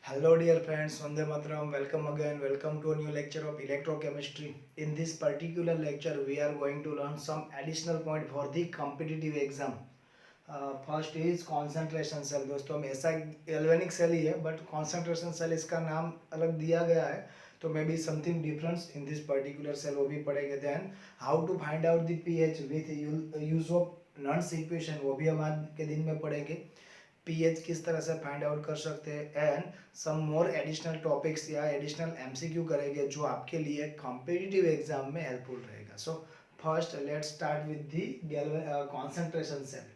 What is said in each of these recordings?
Hello dear friends, Vande Mataram, welcome again, welcome to a new lecture of electrochemistry. In this particular lecture, we are going to learn some additional point for the competitive exam. First is concentration cell. दोस्तों में ऐसा एल्वेनिक cell ही है but concentration cell इसका नाम अलग दिया गया है, तो maybe something difference in this particular cell वो भी पढ़ेंगे। Then how to find out the pH with use of नॉन्स इक्वेशन, वो भी हम आज के दिन में पढ़ेंगे। पीएच किस तरह से फाइंड आउट कर सकते हैं and some more additional topics या एडिशनल एमसीक्यू करेंगे जो आपके लिए कॉम्पिटिटिव एग्जाम में हेल्पफुल रहेगा। So first let's start with the concentration cell.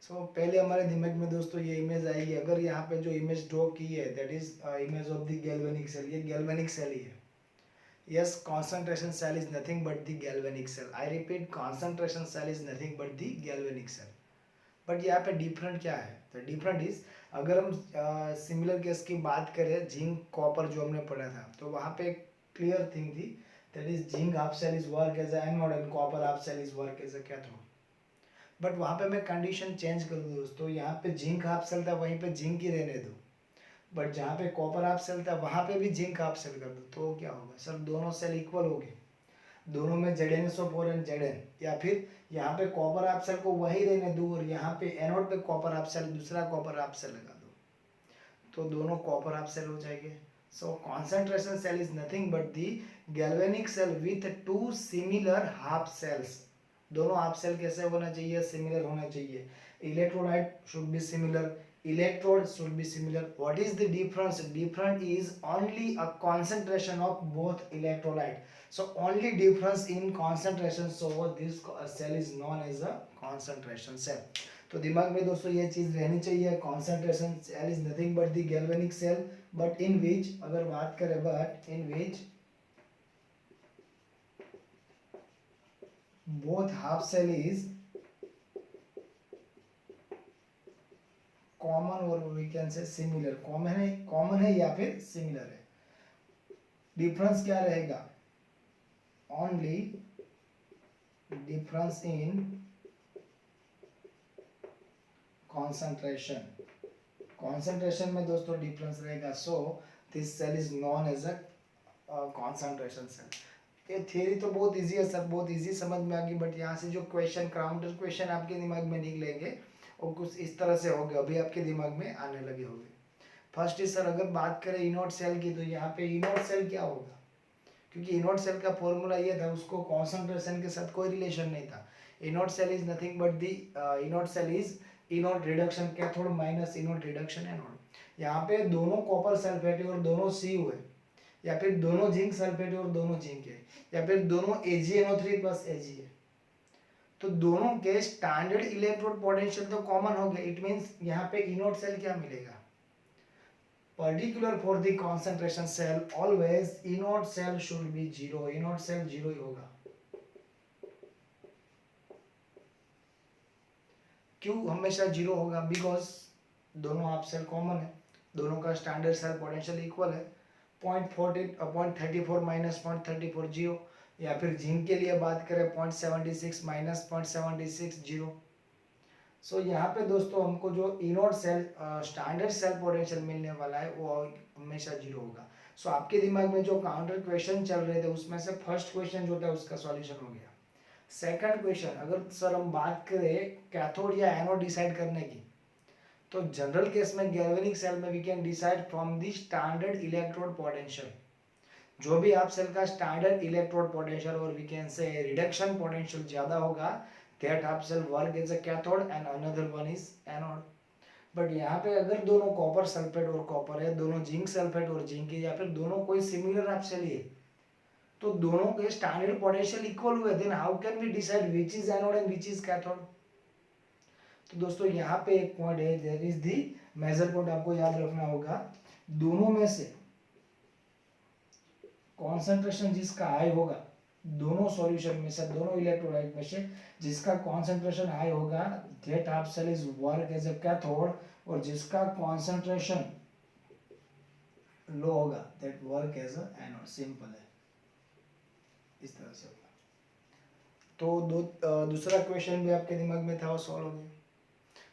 So पहले हमारे दिमाग में दोस्तों ये इमेज आएगी। अगर यहाँ पे जो इमेज ड्रॉ की है that is image of the galvanic cell, ये गैल्वेनिक सेल ही है। yes, concentration cell is nothing but the galvanic cell. I repeat, concentration cell is nothing but the galvanic cell. But यहाँ पे different क्या है? तो डिफरेंट इज, अगर हम सिमिलर केस की बात करें जिंक कॉपर जो हमने पढ़ा था, तो वहाँ पे क्लियर थिंग थी that is zinc half cell is work as anode and copper half cell is work as a cathode. But वहाँ पे मैं कंडीशन चेंज कर दूँ दोस्तों, यहाँ पे जिंक हाफ सेल था वहीं पे जिंक ही रहने दो, बट जहाँ पे कॉपर हाफ सेल था वहाँ पे भी जिंक हाफ सेल कर दो, तो क्या होगा सर? दोनों सेल इक्वल हो गए, दोनों में ZnSO4 एंड Zn। या फिर यहाँ पे कॉपर हाफ सेल को वही रहने दो और यहाँ पे एनोड पे कॉपर हाफ सेल, दूसरा कॉपर हाफ सेल लगा दो, तो दोनों कॉपर हाफ सेल हो जाएंगे। So concentration cell is nothing but the galvanic cell with two similar half cells. दोनों हाफ सेल कैसे होना चाहिए? सिमिलर होना चाहिए। Electrolyte should be similar, electrode should be similar. What is the difference? Difference is only a concentration of both electrolyte. So only difference in concentration, so this cell is known as a concentration cell. तो दिमाग में दोस्तों ये चीज रहनी चाहिए, concentration cell is nothing but the galvanic cell, but in which अगर बात करें, but in which both half cell is common और we can say similar. Common है या फिर सिमिलर है। डिफरेंस क्या रहेगा? Only difference in concentration. Concentration में दोस्तों डिफरेंस रहेगा, so this cell is known as a concentration cell. ये थियरी तो बहुत इजी है सर, बहुत इजी समझ में आ गई, बट यहाँ से जो क्वेश्चन, काउंटर क्वेश्चन आपके दिमाग में निकलेंगे और कुछ इस तरह से होंगे, अभी आपके दिमाग में आने लगे होंगे। फर्स्ट इज सर, अगर बात करें इनोड सेल की, तो यहाँ पे इनोड सेल क्या होगा? क्योंकि इनोड सेल का फॉर्मूला ये था, उसको कॉन्सेंट्रेशन के साथ कोई रिलेशन नहीं था। E naught cell is nothing but the E naught cell is E naught reduction cathode minus E naught reduction anode. यहाँ पे दोनों कॉपर सल्फेट है और दोनों सी हुए, या फिर दोनों जिंक सल्फेट है और दोनों जिंक है, या फिर दोनों AgNO3 प्लस Ag है, तो दोनों के स्टैंडर्ड इलेक्ट्रोड पोटेंशियल तो कॉमन हो गया। इट मींस यहाँ पे इनोड सेल क्या मिलेगा? Particular for the concentration cell always E naught cell should be zero. E naught cell zero ही होगा। क्यों हमेशा जीरो होगा? बिकॉज दोनों हाफ सेल कॉमन है, दोनों का स्टैंडर्ड सेल पोटेंशियल इक्वल है। 0.34 माइनस 0.34 जीरो, या फिर जिंक के लिए बात करें 0.76 माइनस 0.76 जीरो। सो यहाँ पे दोस्तों हमको जो E naught cell standard cell potential मिलने वाला है वो हमेशा जीरो होगा। सो आपके दिमाग में जो काउंटर क्वेश्चन चल रहे थे उसमें से फर्स्ट क्वेश्चन जो था उसका सॉल्यूशन हो गया। सेकंड क्वेश्चन, अगर सर हम बात करें कैथोड या एनोड डिसाइड करने की, तो जनरल केस में गैल्वेनिक सेल में we can decide from the standard electrode potential. जो भी आप सेल का स्टैंडर्ड इलेक्ट्रोड पोटेंशियल और we can say reduction potential ज्यादा होगा, that half cell work as a cathode and another one is anode. But यहाँ पे अगर दोनों कॉपर सल्फेट और कॉपर है, दोनों जिंक सल्फेट और जिंक है, या फिर दोनों कोई सिमिलर हाफ सेल है, तो दोनों के स्टैंडर्ड पोटेंशियल इक्वल हुए, then how can we decide which is anode and which is cathode? तो दोस्तों यहाँ पे एक पॉइंट है, there is the major point, आपको याद रखना होगा। दोनों में से कॉन्सेंट्रेशन जिसका हाई होगा, दोनों सॉल्यूशन में से, दोनों इलेक्ट्रोलाइट में से जिसका कॉन्सेंट्रेशन हाई होगा, that half cell is work as a cathode, और जिसका कॉन्सेंट्रेशन लो होगा that work as a anode. Simple है, इस तरह से होगा। तो दूसरा क्वेश्चन भी आपके दिमाग में था, वो सॉल्व हो गया।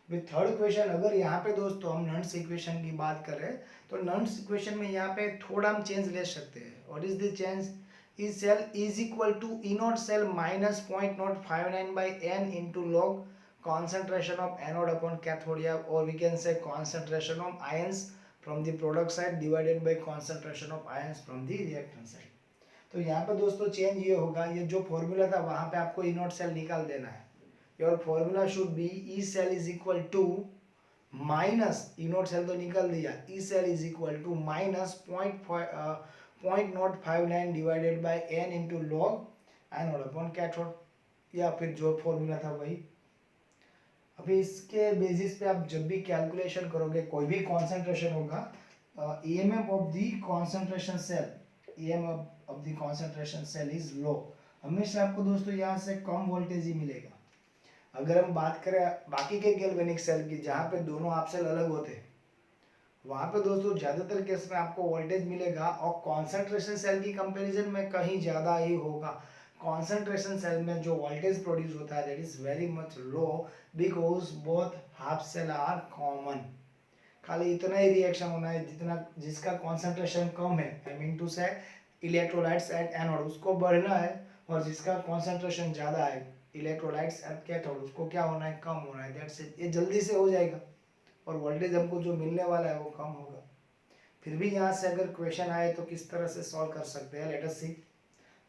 विथ थर्ड क्वेश्चन अगर यहाँ पे दोस्तों हम नॉन्स इक्वेशन की बात करें तो नॉन्स इक्वेशन में यहाँ पे थोड़ा हम चेंज ले सकते हैं। What is the change? E cell is equal to E not cell minus 0.059 by N into log concentration of anode upon cathode, yeah, or we can say concentration of ions from the product side divided by concentration of ions from the reactant side. तो यहाँ पे दोस्तों change ये होगा, ये जो formula था वहाँ पे आपको ई नॉट सेल निकाल देना है। Your formula should be E cell is equal to minus, E not cell तो निकाल दिया, E cell is equal to minus 0.059 divided by N into log anode upon cathode, या फिर जो फॉर्मूला था वही। अभी इसके बेसिस पे आप जब भी कैलकुलेशन करोगे, कोई भी कॉन्सेंट्रेशन होगा, EMF of the concentration cell, EMF of the concentration cell is low, हमेशा आपको दोस्तों यहाँ से कम वोल्टेज ही मिलेगा। अगर हम बात करें बाकी के गैल्वेनिक सेल की जहाँ पे दोनों आप सेल अलग होते हैं, वहाँ पे दोस्तों ज़्यादातर केस में आपको वोल्टेज मिलेगा, और कॉन्सेंट्रेशन सेल की कंपैरिजन में कहीं ज़्यादा ही होगा। कॉन्सेंट्रेशन सेल में जो वोल्टेज प्रोड्यूस होता है that is very much low because both half cell are common. खाली इतना ही रिएक्शन होना है जितना जिसका कॉन्सेंट्रेशन कम है, आई मीन टू से इलेक्ट्रोलाइट्स एट एनोड, उसको बढ़ना है, और जिसका कॉन्सेंट्रेशन ज़्यादा है इलेक्ट्रोलाइट्स एट कैथोड, उसको क्या होना है, कम होना है। दैट्स इट, ये जल्दी से हो जाएगा और वोल्टेज हमको जो मिलने वाला है वो कम होगा। फिर भी यहाँ से अगर क्वेश्चन आए तो किस तरह से सॉल्व कर सकते हैं, लेट अस सी।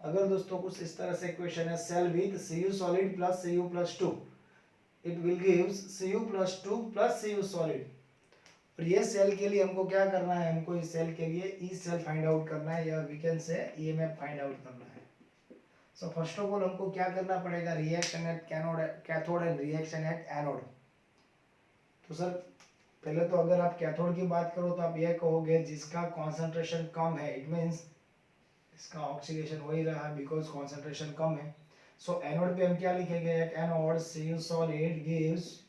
अगर दोस्तों कुछ इस तरह से क्वेश्चन है, cell with Cu solid plus Cu plus 2, it will gives Cu plus 2 plus Cu solid. और ये सेल के लिए हमको क्या करना है, हमको इस सेल के लिए ई सेल फाइंड आउट करना है, या we can say EMF find out करना है। सो फर्स्ट ऑफ ऑल हमको क्या करना पड़ेगा, reaction at cathode and reaction at anode. तो सर पहले तो अगर आप कैथोड की बात करो तो आप ये कहोगे जिसका कॉन्सेंट्रेशन कम है, इट मीन्स इसका ऑक्सीडेशन हो ही रहा है बिकॉज कॉन्सेंट्रेशन कम है। सो एनोड पे हम क्या लिखेंगे, एक anode Cu solid gives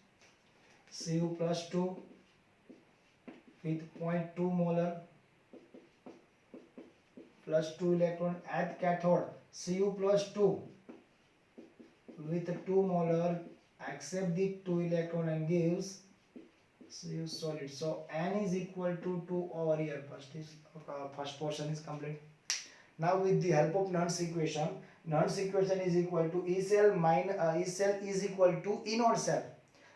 Cu plus 2 with 0.2 molar plus 2 electron at cathode, Cu plus 2 with 2 molar accept the 2 electron and gives Cu solid. So N is equal to 2 over here. First portion is complete. Now with the help of Nernst equation, Nernst equation is equal to E cell minus E cell is equal to E naught cell.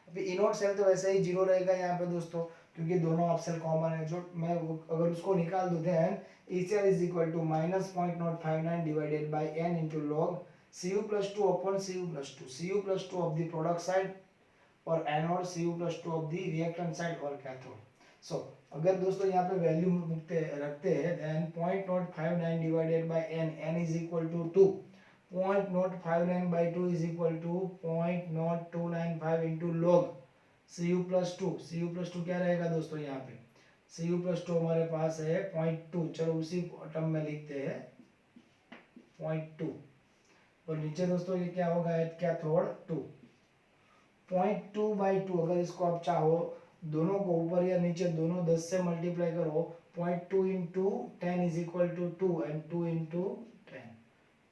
अभी E naught cell तो वैसे ही zero रहेगा यहाँ पे दोस्तों, क्योंकि दोनों आप सेल कॉमन है। जो मैं अगर उसको निकाल दूँ then E cell is equal to minus 0.059 divided by n into log Cu plus 2 upon Cu plus 2, Cu plus 2 of the product side और anode Cu plus 2 of the reactant side और cathode. So अगर दोस्तों यहाँ पे value रखते हैं then 0.059 divided by n, n is equal to 2, 0.059 by 2 is equal to 0.0295 into log Cu plus 2, Cu plus 2 क्या रहेगा दोस्तों यहाँ पे, Cu plus 2 हमारे पास है 0.2, चलो उसी टर्म में लिखते हैं 0.2, और नीचे दोस्तों ये क्या होगा, कैथोड 2, 0.2 by 2, अगर इसको आप चाहो दोनों को ऊपर या नीचे दोनों 10 से मल्टीप्लाई करो, 0.2 into 10 is equal to 2 and 2 into 10,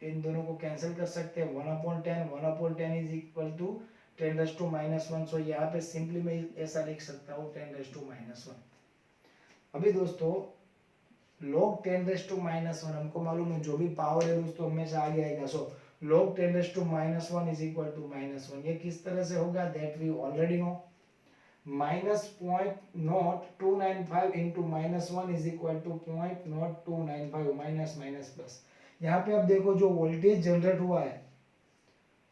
इन दोनों को कैंसिल कर सकते हैं, 1/10 इज इक्वल टू 10⁻⁻1। सो यहाँ पे सिंपली मैं ऐसा लिख सकता हूँ 10⁻⁻1। अभी दोस्तों log 10⁻⁻1 हमको मालूम है, जो भी पावर है दोस्तों हमेशा आगे आएगा। So log 10⁻⁻1 is equal to -1, ये किस तरह से होगा, that we already know, -0.0295 into -1 is equal to 0.0295, minus minus plus. यहाँ पे आप देखो जो वोल्टेज जनरेट हुआ है,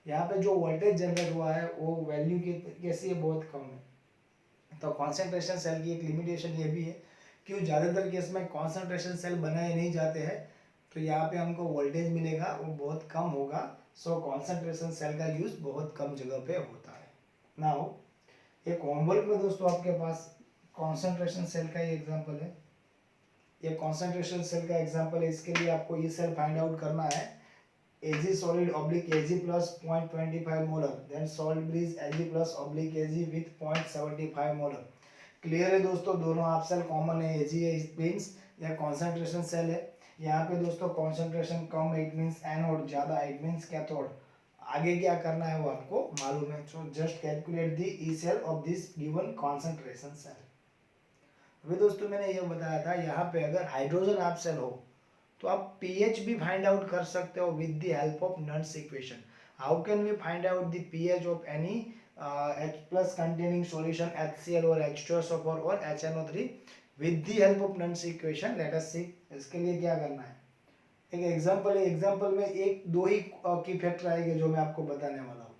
यहाँ पे जो वोल्टेज जनरेट हुआ है वो वैल्यू की कैसी है, बहुत कम है। तो कॉन्सेंट्रेशन सेल की एक लिमिटेशन ये भी है कि ज़्यादातर केस में कॉन्सेंट्रेशन सेल बनाए नहीं जाते हैं, तो यहाँ पे हमको वोल्टेज मिलेगा वो बहुत कम होगा। सो कॉन्सेंट्रेशन सेल का यूज बहुत कम जगह पे होता है। नाउ एक होमवर्क में दोस्तों आपके पास कॉन्सेंट्रेशन सेल का ही एग्जांपल है, ये कॉन्सेंट्रेशन सेल का एग्जांपल है। इसके लिए आपको ये सेल फाइंड आउट करना है, Ag solid oblique Ag plus 0.25 molar, then salt breeze Ag plus oblique Ag with 0.75 molar। Clear है दोस्तों, दोनों आप सेल कॉमन है, Ag है, इट मीन्स यह कॉन्सेंट्रेशन सेल है। यहाँ पे दोस्तों कॉन्सेंट्रेशन कम है, इट मीन्स एनोड, ज़्यादा इट मीन्स कैथोड। आगे क्या करना है वो आपको मालूम है। So just calculate the E cell of this given concentration cell. अभी दोस्तों मैंने ये बताया था यहाँ पे अगर हाइड्रोजन आप सेल हो तो आप पीएच भी फाइंड आउट कर सकते हो विद द हेल्प ऑफ नॉन्स equation. How can we find out the pH of any H plus containing solution HCl or H2SO4 और HNO3 with the help of Nernst equation? Let us see इसके लिए क्या करना है। एक example है, example में एक दो ही की फैक्टर आएंगे जो मैं आपको बताने वाला हूँ।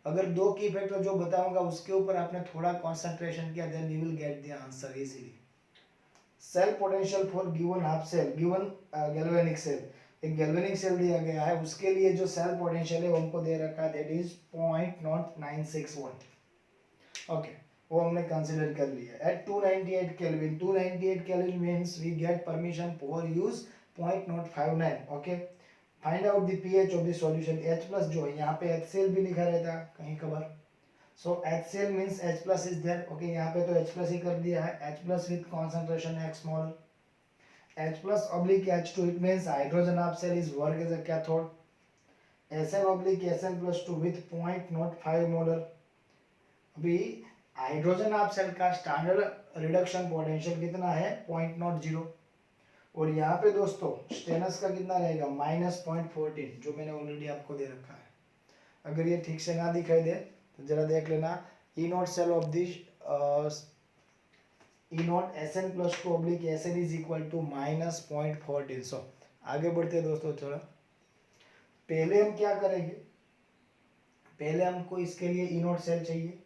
अगर दो की फैक्टर जो बताऊंगा उसके ऊपर आपने थोड़ा कंसंट्रेशन किया then you will get the answer easily. Cell potential for given half cell, given galvanic cell, एक गैल्वेनिक सेल दिया गया है उसके लिए जो सेल पोटेंशियल है वो हमको दे रखा है दैट इज 0.0961। ओके वो हमने कंसीडर कर लिया at 298 kelvin. 298 kelvin means we get permission for use 0.059। Okay find out the pH of the solution. H plus जो है यहाँ पे HCl भी लिखा रहता है कहीं कभार। So HCl means H plus is there. Okay यहाँ पे तो H प्लस ही कर दिया है, H plus with concentration X mole. H plus oblique H2 it means hydrogen half cell is work as a cathode. Sn oblique Sn plus 2 with 0.05 molar। अभी hydrogen half cell का standard reduction potential कितना है 0.0 और यहाँ पे दोस्तों stannous का कितना रहेगा -0.14 जो मैंने ऑलरेडी आपको दे रखा है। अगर ये ठीक से ना दिखाई दे तो जरा देख लेना। E not cell of this E naught Sn plus 2 oblique Sn is equal to -0.14। So आगे बढ़ते हैं दोस्तों थोड़ा। पहले हम क्या करेंगे, पहले हमको इसके लिए E नॉट सेल चाहिए।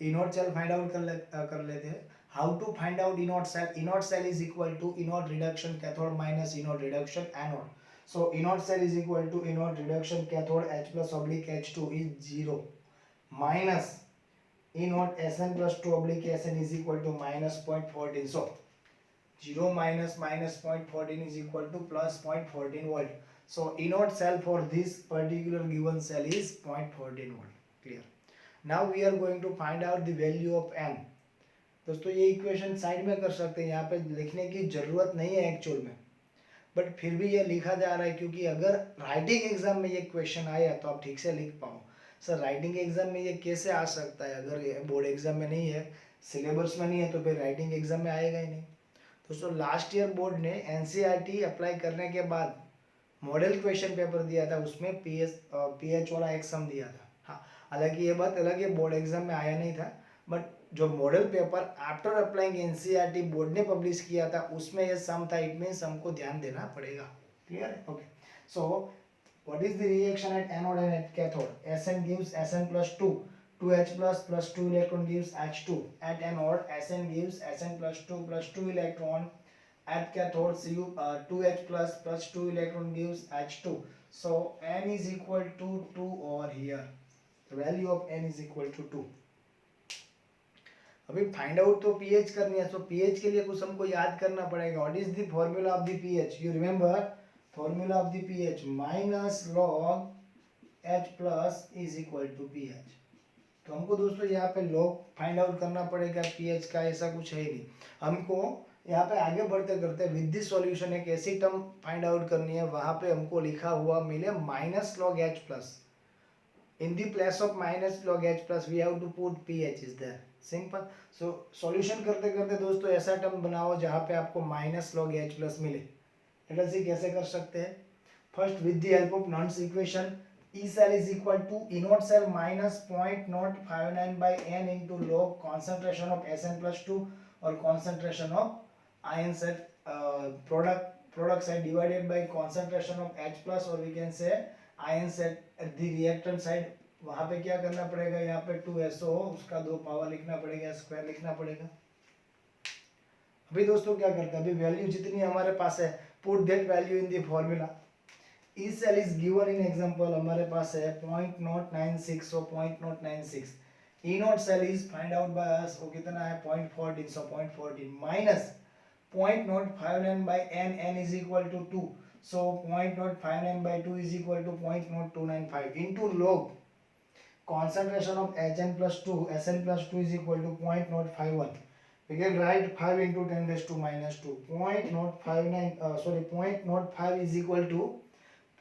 E not cell find out कर लेते हैं। How to find out E not cell? E not cell is equal to E not reduction cathode minus E not reduction anode. So E not cell is equal to E not reduction cathode H plus oblique H2 is 0 minus E naught Sn plus 2 oblique Sn is equal to -0.14। So 0 minus -0.14 is equal to plus 0.14 volt। So E naught cell for this particular given cell is 0.14 volt। Clear? Now we are going to find out the value of n। दोस्तों ये equation side में कर सकते हैं, यहाँ पे लिखने की जरूरत नहीं है एक्चुअल में, बट फिर भी ये लिखा जा रहा है क्योंकि अगर राइटिंग एग्जाम में ये क्वेश्चन आया तो आप ठीक से लिख पाओ। सर राइटिंग एग्जाम में ये कैसे आ सकता है? अगर बोर्ड एग्जाम में नहीं है, सिलेबस में नहीं है तो फिर राइटिंग एग्जाम में आएगा ही नहीं। दोस्तों लास्ट ईयर बोर्ड ने एनसीईआरटी अप्लाई करने के बाद मॉडल क्वेश्चन पेपर दिया था, उसमें पीएच वाला एक सम दिया था। हाँ हालांकि ये बात अलग है, बोर्ड एग्जाम में आया नहीं था, बट जो model paper after applying NCERT board ने पब्लिश किया था उसमें ये सम था। इट मीन्स हमको ध्यान देना पड़ेगा। क्लियर है? Okay so what is the reaction at anode and at cathode? Sn gives Sn plus 2, 2H plus 2 electron gives H2 at anode, Sn gives Sn plus 2 electron at cathode, Cu 2H plus 2 electron gives H2। so n is equal to 2 over here, the value of n is equal to 2। अभी find out तो pH करनी है, so pH के लिए कुछ हमको याद करना पड़ेगा। What is the formula of the pH? You remember formula of the pH minus log H plus is equal to pH। तो हमको दोस्तों यहाँ पे log फाइंड आउट करना पड़ेगा pH का, ऐसा कुछ है ही नहीं। हमको यहाँ पे आगे बढ़ते करते विद दिस सॉल्यूशन एक ऐसी टर्म फाइंड आउट करनी है, वहां पे हमको लिखा हुआ मिले minus log H plus. In the place of minus log H plus we have to put pH is there. Simple. So solution करते करते दोस्तों ऐसा टर्म बनाओ जहाँ पे आपको माइनस लॉग H प्लस मिले। कैसे कर सकते हैं? First with the help of नॉन्स equation, E cell is equal to E naught cell minus 0.059 by n into log concentration of Sn plus 2 और concentration of ion set product side divided by concentration of H plus और we can say ion set at the reactant side। वहां पे क्या करना पड़ेगा, यहाँ पे 2SO उसका 2 पावर लिखना पड़ेगा, स्क्वायर लिखना पड़ेगा। अभी दोस्तों क्या करते हैं, अभी वैल्यू जितनी हमारे पास है put that value in the formula। E cell is given in example हमारे पास है 0.096 और 0.096। E naught cell is find out by us वो कितना है 0.14। so 0.14 minus 0.059 by n, n is equal to 2, so 0.059 by 2 is equal to 0.0295 into log concentration of Hn plus 2, Sn plus 2 is equal to 0.051। we can write 5 into 10 raised to minus 2, 0.05 is equal to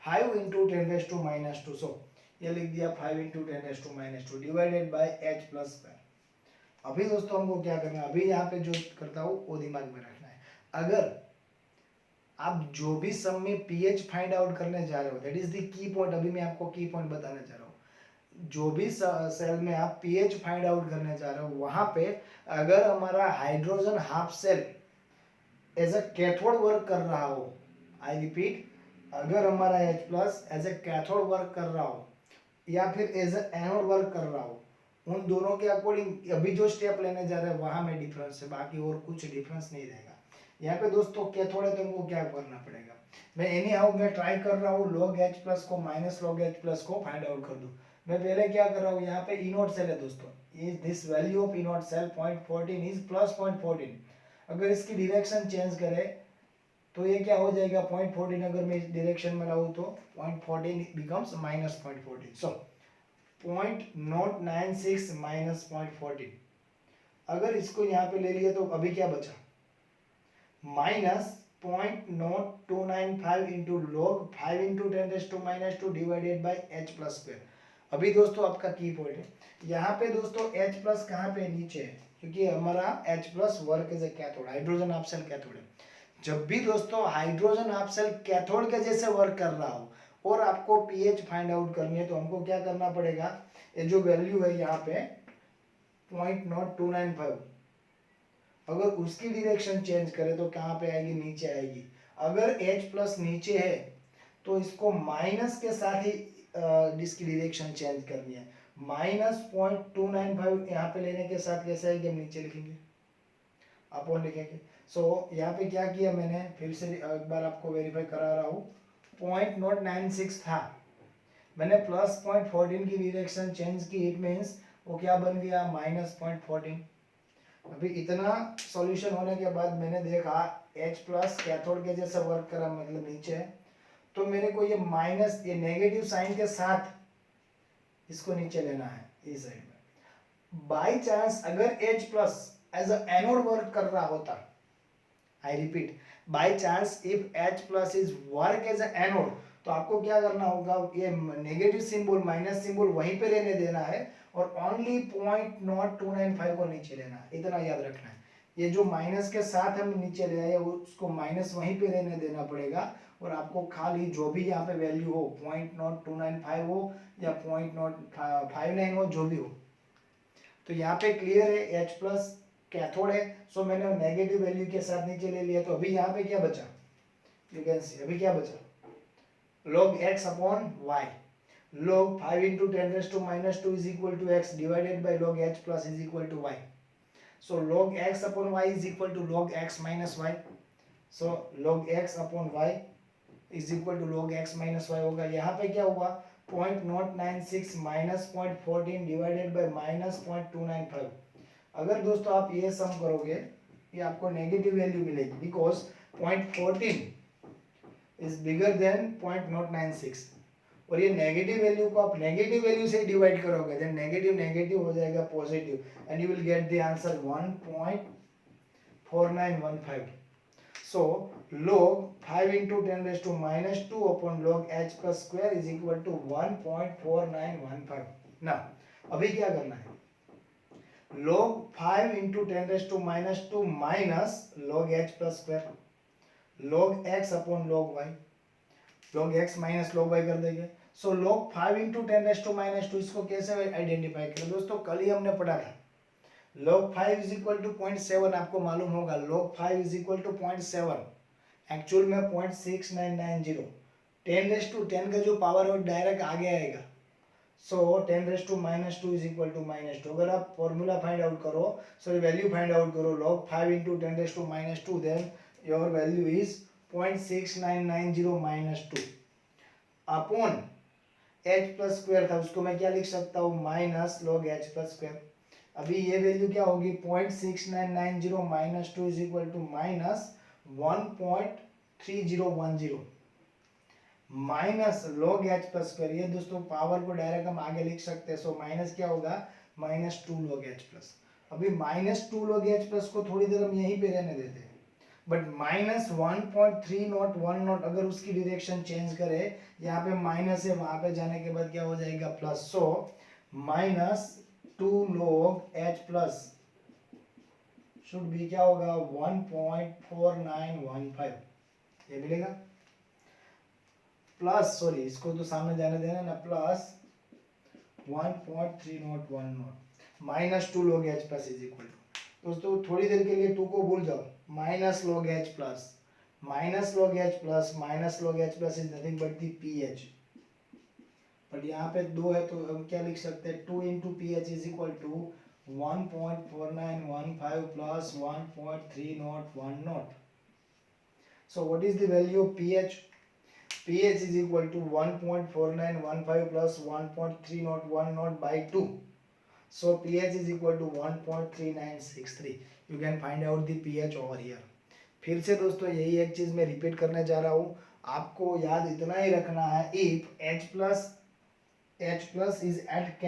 5 into 10 raised to minus 2। so ये लिख दिया 5 into 10⁻⁻² divided by h plus square. अभी दोस्तों हमको क्या करना है, अभी यहाँ पे जो करता हूँ वो दिमाग में रखना है। अगर आप जो भी सम में pH फाइंड आउट करने जा रहे हो, that is the key point, अभी मैं आपको की पॉइंट बताने जा रहा हूँ। जो भी सेल में आप pH फाइंड आउट करने जा रहे हो, वहां पे अगर हमारा hydrogen half cell as a cathode work कर रहा हो, आई रिपीट, अगर हमारा H plus as a cathode work कर रहा हो या फिर एज ए एनोड वर्क कर रहा हो, उन दोनों के अकॉर्डिंग अभी जो स्टेप लेने जा रहे हैं वहां में डिफरेंस है, बाकी और कुछ डिफरेंस नहीं रहेगा। यहाँ पे दोस्तों कैथोड है तो हमको क्या करना पड़ेगा, मैं एनी हाउ मैं ट्राई कर रहा हूँ log H प्लस को माइनस log H प्लस को फाइंड आउट कर दूं। मैं पहले क्या कर रहा हूँ, यहाँ पे इनोड सेल है दोस्तों, this value of E naught cell 0.14 is plus 0.14। अगर इसकी डायरेक्शन चेंज करें तो ये क्या हो जाएगा 0.14, अगर मैं इस डायरेक्शन में लाऊं तो 0.14 बिकम्स माइनस 0.14। सो 0.96 माइनस 0.14, अगर इसको यहाँ पे ले लिया तो अभी क्या बचा, minus 0.0295 into log 5 into 10⁻² divided by h plus square. अभी दोस्तों आपका की पॉइंट है, यहाँ पे दोस्तों h प्लस कहाँ पे, नीचे है, क्योंकि हमारा H plus work as a cathode, hydrogen half cell cathode है। जब भी दोस्तों हाइड्रोजन हाफ सेल कैथोड के जैसे वर्क कर रहा हो और आपको pH फाइंड आउट करनी है, तो हमको क्या करना पड़ेगा, ये जो वैल्यू है यहाँ पे 0.0295, अगर उसकी डायरेक्शन चेंज करें तो कहाँ पे आएगी, नीचे आएगी। अगर H प्लस नीचे है तो इसको माइनस के साथ ही इसकी डायरेक्शन चेंज करनी है, माइनस 0.295 यहाँ पे लेने के साथ कैसे आएगी, हम नीचे लिखेंगे, अपॉन लिखेंगे। सो यहाँ पे क्या किया मैंने, फिर से एक बार आपको वेरीफाई करा रहा हूँ, 0.96 था, मैंने प्लस 0.14 की डायरेक्शन चेंज की, इट मीन्स वो क्या बन गया, माइनस 0.14। अभी इतना सॉल्यूशन होने के बाद मैंने देखा H प्लस कैथोड के जैसा वर्क करा, मतलब नीचे है, तो मेरे को ये माइनस, ये नेगेटिव साइन के साथ इसको नीचे लेना है इस साइड में। बाय चांस अगर H plus as a anode work कर रहा होता, I repeat, by chance if H plus is work as a anode, तो आपको क्या करना होगा, ये नेगेटिव सिंबल माइनस सिंबल वहीं पे रहने देना है और ओनली 0.0295 को नीचे लेना है, इतना याद रखना है। ये जो माइनस के साथ हम नीचे ले आए उसको माइनस वहीं पे रहने देना पड़ेगा, और आपको खाली जो भी यहाँ पे वैल्यू हो, 0.0295 हो या 0.059 हो, जो भी हो, तो यहाँ पे क्लियर है H प्लस कैथोड है, सो मैंने नेगेटिव वैल्यू के साथ नीचे ले लिया। तो अभी यहाँ पे क्या बचा, यू कैन सी, अभी क्या बचा, log x upon y, log 5 into 10⁻² is equal to x divided by log h plus is equal to y. So log x upon y is equal to log x minus y. So log x upon y is equal to log x minus y होगा। यहाँ पे क्या हुआ, 0.096 minus 0.14 divided by minus 0.295। अगर दोस्तों आप ये सम करोगे, ये आपको नेगेटिव वैल्यू मिलेगी, बिकॉज 0.14 इज बिगर देन 0.096, और ये नेगेटिव वैल्यू को आप नेगेटिव वैल्यू से डिवाइड करोगे, देन नेगेटिव नेगेटिव हो जाएगा positive, and you will get the answer 1.4915। So log 5 into 10⁻² upon log h plus square is equal to 1.4915। now अभी क्या करना है, log 5 into 10⁻² minus log h plus square, log x upon log y, log x minus log y कर देंगे। सो log 5 into 10⁻², इसको कैसे identify करें दोस्तों, कल ही हमने पढ़ा था, log 5 is equal to 0.7, आपको मालूम होगा log 5 is equal to 0.7, actual में 0.6990, 10⁻10 का जो पावर है डायरेक्ट आगे आएगा, सो 10⁻² is equal to -2। अगर आप फॉर्मूला फाइंड आउट करो, सॉरी वैल्यू फाइंड आउट करो, log 5 into 10⁻², then your value is 0.6990 -2 upon h plus square था, उसको मैं क्या लिख सकता हूँ, minus log h plus square. अभी ये वैल्यू क्या होगी, 0.6990 -2 is equal to minus 1.3010 minus log h plus square. ये दोस्तों पावर को डायरेक्ट हम आगे लिख सकते हैं, सो माइनस क्या होगा, -2 log h प्लस। अभी -2 log h प्लस को थोड़ी देर हम यहीं पे रहने देते हैं, बट -1.301 अगर उसकी डायरेक्शन चेंज करे, यहाँ पे माइनस है, वहां पे जाने के बाद क्या हो जाएगा plus, so -2 log h plus should be क्या होगा 1.4915, ये मिलेगा प्लस, सॉरी इसको तो सामने जाने देना ना, plus 1.3010 -2 log h plus is equal to, दोस्तों थोड़ी देर के लिए 2 को भूल जाओ, minus log h plus is nothing but the ph, but यहाँ पे 2 है तो हम क्या लिख सकते हैं, 2 into ph is equal to 1.4915 plus 1.3010. So what is the value of pH? pH is equal to 1.4915 plus 1.3010 by 2. So pH is equal to 1.3963. You can find out the pH over here. फिर से दोस्तों यही एक चीज मैं repeat करने जा रहा हूँ, आपको याद इतना ही रखना है, if H plus is at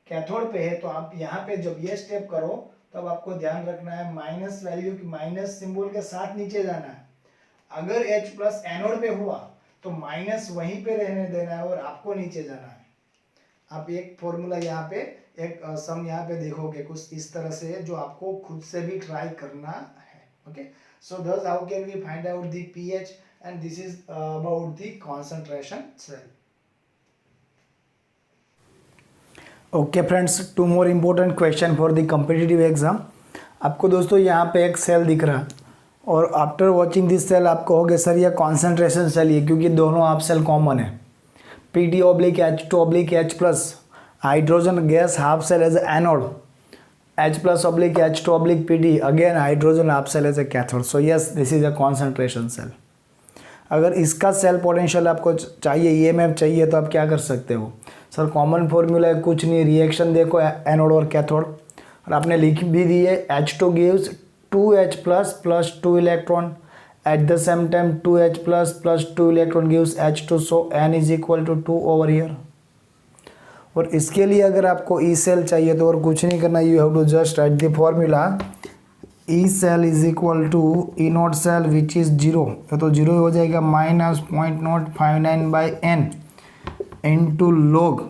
cathode पे है तो आप यहाँ पे जब ये स्टेप करो तब आपको ध्यान रखना है माइनस वैल्यू की, माइनस सिंबल के साथ नीचे जाना है। अगर H प्लस एनोड पे हुआ तो माइनस वहीं पे रहने देना है और आपको नीचे जाना है। आप एक फॉर्मूला यहाँ पे, एक सम यहाँ पे देखोगे कुछ इस तरह से, जो आपको खुद से भी ट्राई करना है। Okay, so thus how can we find out the pH, and this is about the concentration cell. Okay friends, 2 more important question for the competitive exam. आपको दोस्तों यहाँ पे एक सेल दिख रहा है और आफ्टर वॉचिंग दिस सेल आप कहोगे सर ये कॉन्सेंट्रेशन सेल है, क्योंकि दोनों आप सेल कॉमन है, Pd/H2/H+, hydrogen gas half cell as anode, H+/H2/Pd again hydrogen half cell as a cathode. So yes, this is a concentration cell. अगर इसका सेल पोटेंशियल आपको चाहिए, EMF चाहिए, तो आप क्या कर सकते हो, सर कॉमन फॉर्मूला है, कुछ नहीं, रिएक्शन देखो एनोड और कैथोड, और आपने लिख भी दिए H2 gives 2H plus 2 electron, at the same time 2H plus 2 electron gives H2, so N is equal to 2 over here. और इसके लिए अगर आपको ई सेल चाहिए तो और कुछ नहीं करना, you have to just write the formula, E cell is equal to E not cell which is 0, तो 0 हो जाएगा -0.059/n इंटू लॉग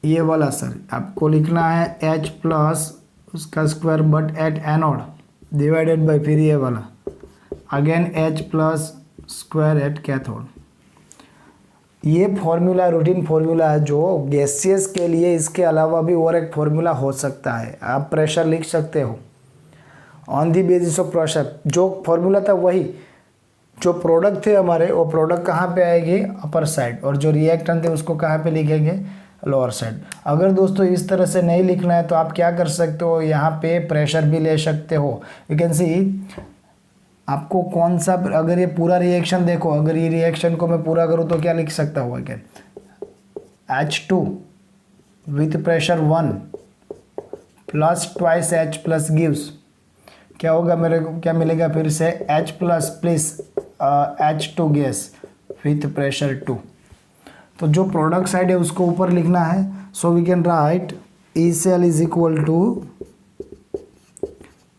ये वाला, सर आपको लिखना है H प्लस उसका square but at anode divided by फिर ये वाला again H plus square at cathode. ये फॉर्मूला रूटीन फॉर्मूला है जो गैसियस के लिए, इसके अलावा भी और एक फॉर्मूला हो सकता है, आप प्रेशर लिख सकते हो on the basis of pressure. जो फॉर्मूला था वही, जो प्रोडक्ट थे हमारे, वो प्रोडक्ट कहाँ पे आएगी, अपर साइड, और जो रिएक्टेंट थे उसको कहाँ पे लिखेंगे, लोअर साइड. अगर दोस्तों इस तरह से नहीं लिखना है तो आप क्या कर सकते हो, यहाँ पे प्रेशर भी ले सकते हो. यू कैन सी आपको कौन सा, अगर ये पूरा रिएक्शन देखो, अगर ये रिएक्शन को मैं पूरा करूँ तो क्या लिख सकता हूँ again, H2 with pressure 1 plus twice H plus gives क्या होगा, मेरे को क्या मिलेगा फिर से, H plus plus H2 gas with pressure 2. तो जो प्रोडक्ट साइड है उसको ऊपर लिखना है. So we can write E cell is equal to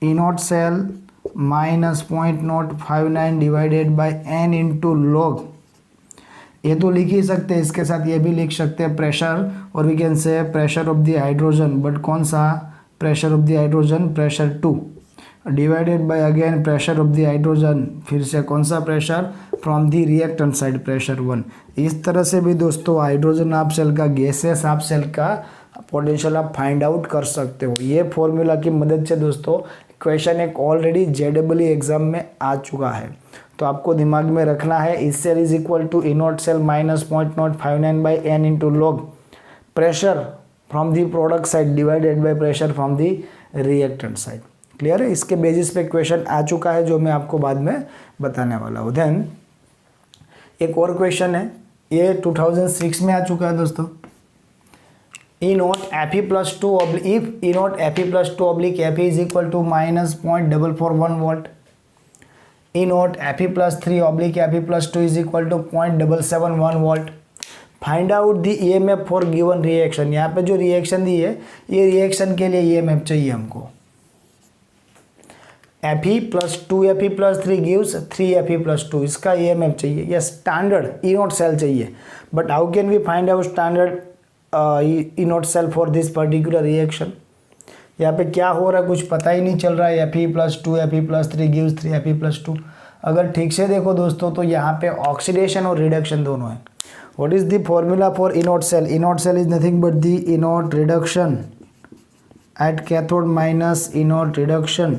E not cell minus 0.059 divided by n into log. ये तो लिख ही सकते हैं, इसके साथ ये भी लिख सकते हैं प्रेशर, और we can say pressure of the hydrogen, but कौन सा pressure of the hydrogen, pressure 2 divided by again pressure of the hydrogen, फिर से कौन सा pressure, from the reactant side pressure 1. इस तरह से भी दोस्तों हाइड्रोजन हाफ सेल का, गैसेस हाफ सेल का पोटेंशियल आप फाइंड आउट कर सकते हो. ये फॉर्मूला की मदद से दोस्तों क्वेश्चन एक ऑलरेडी JEE एग्जाम में आ चुका है, तो आपको दिमाग में रखना है, E cell is equal to E not cell minus 0.059/n into log pressure from the product side divided by pressure from the reactant side. Clear है, इसके बेसिस पे क्वेश्चन आ चुका है जो मैं आपको बाद में बताने वाला हूँ. देन एक और क्वेश्चन है, ये 2006 में आ चुका है दोस्तों. E not Fe plus 2 if E not Fe plus 2 Fe is equal to minus 0.441 volt. E not Fe plus 3 Fe plus 2 is equal to 0.771 volt. Find out the EMF for given reaction. यहाँ पे जो reaction दी है, ये reaction के लिए EMF चाहिए हमको. Fe plus 2Fe plus 3 gives 3Fe plus 2, इसका EMF चाहिए या स्टैंडर्ड ई नोट सेल चाहिए. But how can we find out standard E not cell for this particular reaction. यहाँ पे क्या हो रहा है कुछ पता ही नहीं चल रहा है. Fe plus 2Fe plus 3 gives 3Fe plus 2. अगर ठीक से देखो दोस्तों तो यहाँ पे ऑक्सीडेशन और रिडक्शन दोनों है. What is the formula for E naught cell. E naught cell is nothing but the E naught reduction at cathode minus E naught reduction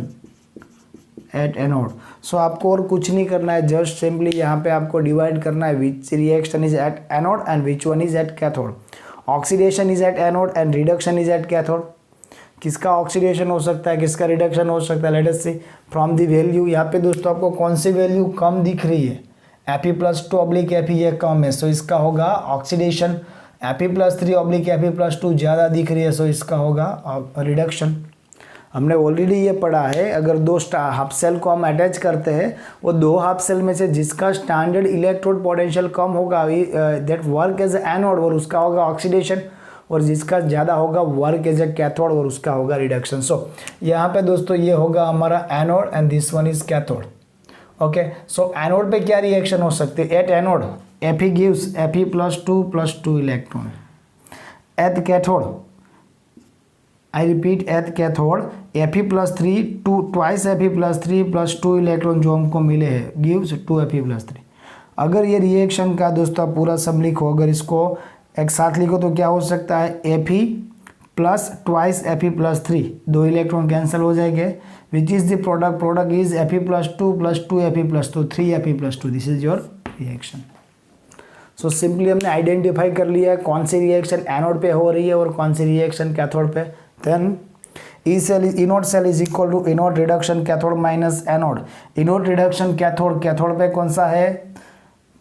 at anode. So आपको और कुछ नहीं करना है, जस्ट सिंपली यहाँ पे आपको डिवाइड करना है which reaction is at anode and which one is at cathode. Oxidation is at anode and reduction is at cathode. किसका ऑक्सीडेशन हो सकता है, किसका रिडक्शन हो सकता है. Let us see from the value. यहाँ पे दोस्तों आपको कौन सी वैल्यू कम दिख रही है. Fe प्लस 2 ऑब्लिक Fe ये कम है, सो इसका होगा oxidation. Fe plus 3 oblique Fe plus 2 ज़्यादा दिख रही है, सो इसका होगा रिडक्शन. हमने ऑलरेडी ये पढ़ा है, अगर दो हाफ सेल को हम अटैच करते हैं, वो दो हाफ सेल में से जिसका स्टैंडर्ड इलेक्ट्रोड पोटेंशियल कम होगा दैट वर्क एज एनोड और उसका होगा ऑक्सीडेशन, और जिसका ज़्यादा होगा वर्क एज ए कैथोड और उसका होगा रिडक्शन. सो यहाँ पे दोस्तों ये होगा हमारा anode and this one is cathode. Okay, so anode पे क्या रिएक्शन हो सकती है. At anode Fe gives Fe plus 2 electron. At cathode I repeat at cathode Fe plus 3 twice Fe plus 3 plus 2 electron जो हमको मिले हैं गिव्स 2Fe plus 3. अगर ये रिएक्शन का दोस्तों पूरा सब लिखो, अगर इसको एक साथ लिखो तो क्या हो सकता है. Fe plus twice Fe plus 3, दो इलेक्ट्रॉन कैंसिल हो जाएंगे. Which is the product is Fe plus 2 plus 2Fe plus 2 3Fe plus 2. This is your reaction. So simply हमने आइडेंटिफाई कर लिया है कौन सी रिएक्शन एनोड पे हो रही है और कौन सी रिएक्शन कैथोड पे. Then E cell E naught cell is equal to E naught reduction cathode minus anode. E naught reduction cathode पे कौन सा है.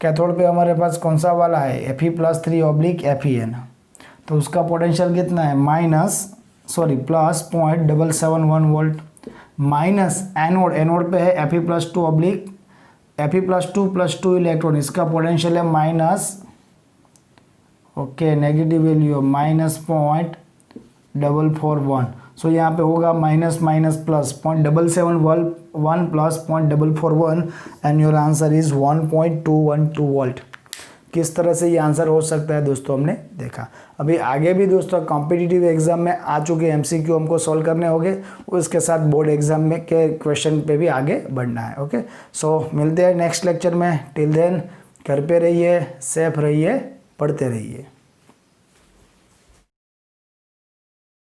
कैथोड पे हमारे पास कौन सा वाला है Fe plus 3 ऑब्लिक Fe. तो उसका पोटेंशियल कितना है प्लस 0.771 वोल्ट. माइनस एनोड पे है Fe plus 2 oblique Fe plus 2 electron, इसका पोटेंशियल है माइनस नेगेटिव वैल्यू माइनस 0.441. सो यहाँ पे होगा minus plus 0.771 plus 0.441 and your answer is 1.212 volt. किस तरह से ये आंसर हो सकता है दोस्तों हमने देखा. अभी आगे भी दोस्तों कॉम्पिटिटिव एग्जाम में आ चुके MCQ हमको सॉल्व करने होंगे, उसके साथ बोर्ड एग्जाम में के क्वेश्चन पे भी आगे बढ़ना है. ओके, सो मिलते हैं नेक्स्ट लेक्चर में. टिल देन घर पे रहिए, सेफ रहिए, पढ़ते रहिए.